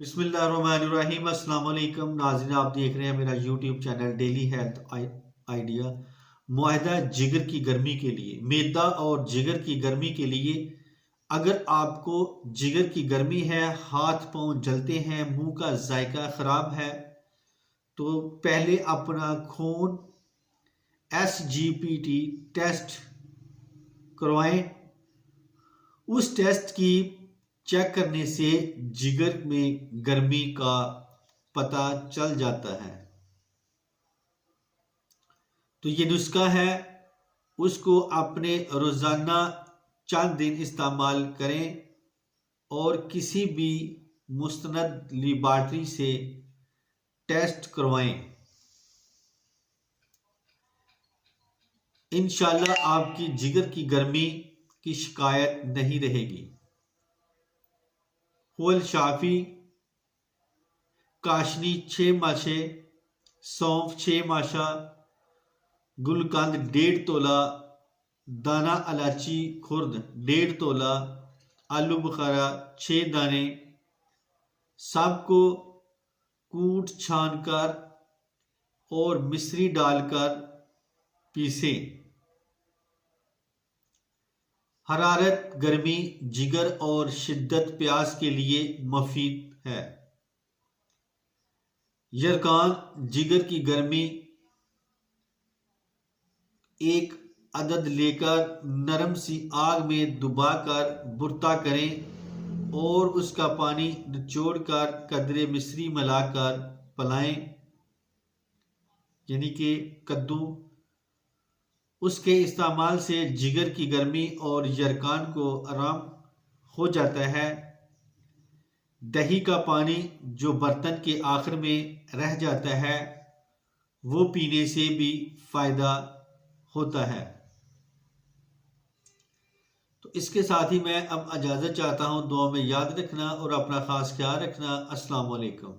बिस्मिल्लाहिर्रहमानिर्रहीम। अस्सलाम वालेकुम नाज़रीन, आप देख रहे हैं मेरा YouTube channel daily health idea. मुआहदा जिगर की गर्मी के लिए, मैदा और जिगर की गर्मी के लिए, अगर आपको जिगर की गर्मी है, हाथ पांव जलते हैं, मुंह का जायका ख़राब है, तो पहले अपना खून SGPT टेस्ट करवाएं। उस टेस्ट की चेक करने से जिगर में गर्मी का पता चल जाता है। तो ये नुस्खा है, उसको अपने रोज़ाना चंद दिन इस्तेमाल करें और किसी भी मुस्तनद लेबॉरेटरी से टेस्ट करवाएं। इंशाल्लाह आपकी जिगर की गर्मी की शिकायत नहीं रहेगी। होल शाफी, काशनी 6 माशे, सौंफ 6 माशा, गुलकंद 1.5 तोला, दाना इलायची खुर्द 1.5 तोला, आलू बुखारा 6 दाने, सबको कूट छान कर और मिश्री डालकर पीसें। हरारत, गर्मी, जिगर और शिद्दत प्यास के लिए मुफीद है। यरकान जिगर की गर्मी 1 अदद लेकर नरम सी आग में डुबाकर बुर्ता करें और उसका पानी निचोड़कर कदरे मिश्री मिलाकर पिलाएं, यानी कि कद्दू। उसके इस्तेमाल से जिगर की गर्मी और यरकान को आराम हो जाता है। दही का पानी जो बर्तन के आखिर में रह जाता है, वो पीने से भी फायदा होता है। तो इसके साथ ही मैं अब इजाज़त चाहता हूँ। दुआ में याद रखना और अपना ख़ास ख्याल रखना। अस्सलाम वालेकुम।